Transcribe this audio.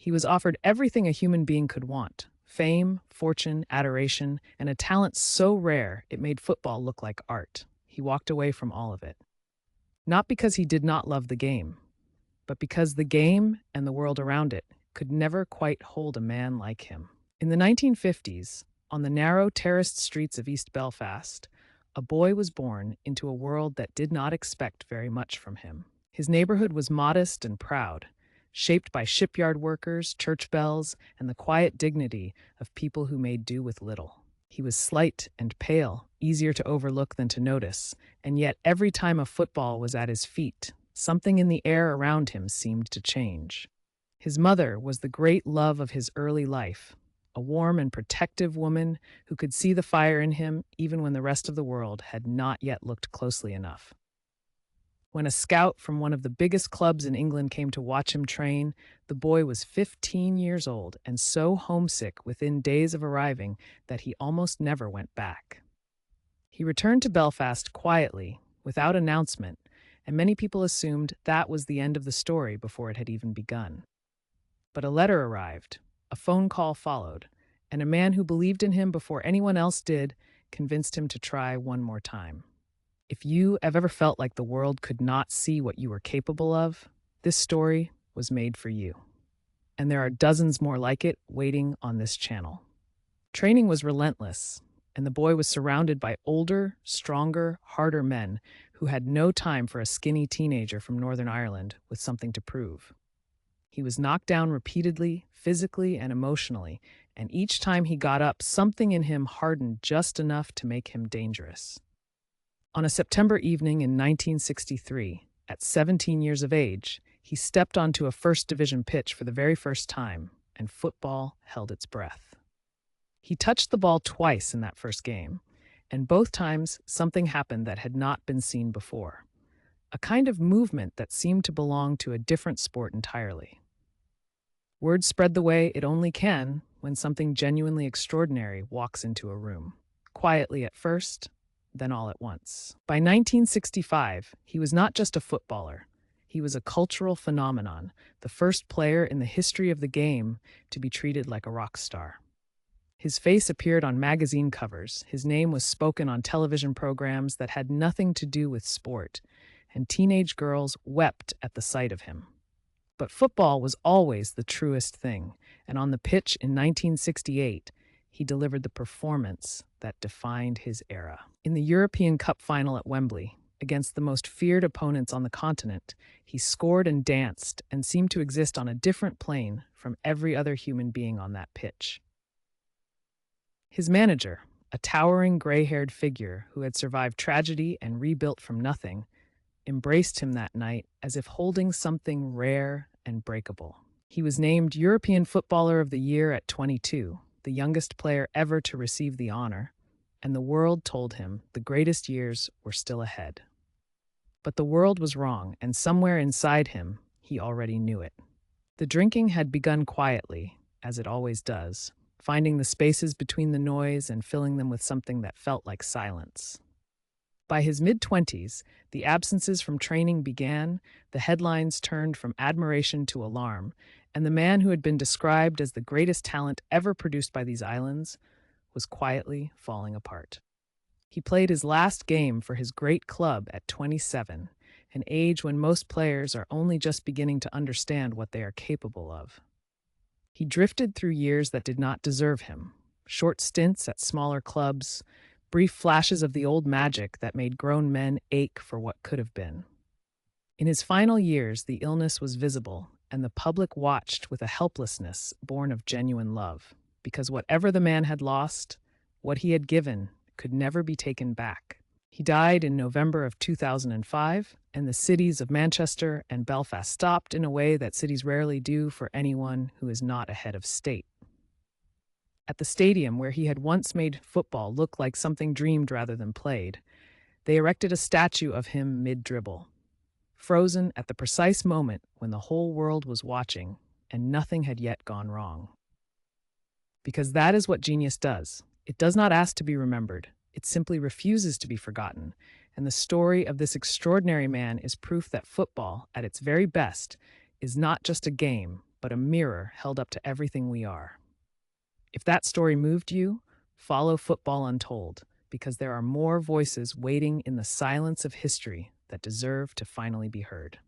He was offered everything a human being could want: fame, fortune, adoration, and a talent so rare it made football look like art. He walked away from all of it. Not because he did not love the game, but because the game and the world around it could never quite hold a man like him. In the 1950s, on the narrow, terraced streets of East Belfast, a boy was born into a world that did not expect very much from him. His neighborhood was modest and proud, shaped by shipyard workers, church bells, and the quiet dignity of people who made do with little. He was slight and pale, easier to overlook than to notice, and yet every time a football was at his feet, something in the air around him seemed to change. His mother was the great love of his early life, a warm and protective woman who could see the fire in him even when the rest of the world had not yet looked closely enough. When a scout from one of the biggest clubs in England came to watch him train, the boy was 15 years old and so homesick within days of arriving that he almost never went back. He returned to Belfast quietly, without announcement, and many people assumed that was the end of the story before it had even begun. But a letter arrived, a phone call followed, and a man who believed in him before anyone else did convinced him to try one more time. If you have ever felt like the world could not see what you were capable of, this story was made for you. And there are dozens more like it waiting on this channel. Training was relentless, and the boy was surrounded by older, stronger, harder men who had no time for a skinny teenager from Northern Ireland with something to prove. He was knocked down repeatedly, physically and emotionally, and each time he got up, something in him hardened just enough to make him dangerous. On a September evening in 1963, at 17 years of age, he stepped onto a First Division pitch for the very first time, and football held its breath. He touched the ball twice in that first game, and both times something happened that had not been seen before. A kind of movement that seemed to belong to a different sport entirely. Word spread the way it only can when something genuinely extraordinary walks into a room. Quietly at first, then all at once. By 1965, he was not just a footballer. He was a cultural phenomenon, the first player in the history of the game to be treated like a rock star. His face appeared on magazine covers, his name was spoken on television programs that had nothing to do with sport, and teenage girls wept at the sight of him. But football was always the truest thing, and on the pitch in 1968, he delivered the performance that defined his era. In the European Cup final at Wembley, against the most feared opponents on the continent, he scored and danced and seemed to exist on a different plane from every other human being on that pitch. His manager, a towering gray-haired figure who had survived tragedy and rebuilt from nothing, embraced him that night as if holding something rare and breakable. He was named European Footballer of the Year at 22, the youngest player ever to receive the honor, and the world told him the greatest years were still ahead. But the world was wrong, and somewhere inside him, he already knew it. The drinking had begun quietly, as it always does, finding the spaces between the noise and filling them with something that felt like silence. By his mid-20s, the absences from training began, the headlines turned from admiration to alarm, and the man who had been described as the greatest talent ever produced by these islands was quietly falling apart. He played his last game for his great club at 27, an age when most players are only just beginning to understand what they are capable of. He drifted through years that did not deserve him, short stints at smaller clubs, brief flashes of the old magic that made grown men ache for what could have been. In his final years, the illness was visible, and the public watched with a helplessness born of genuine love, because whatever the man had lost, what he had given could never be taken back. He died in November of 2005, and the cities of Manchester and Belfast stopped in a way that cities rarely do for anyone who is not a head of state. At the stadium where he had once made football look like something dreamed rather than played, they erected a statue of him mid-dribble, frozen at the precise moment when the whole world was watching and nothing had yet gone wrong. Because that is what genius does. It does not ask to be remembered. It simply refuses to be forgotten. And the story of this extraordinary man is proof that football, at its very best, is not just a game, but a mirror held up to everything we are. If that story moved you, follow Football Untold, because there are more voices waiting in the silence of history that deserve to finally be heard.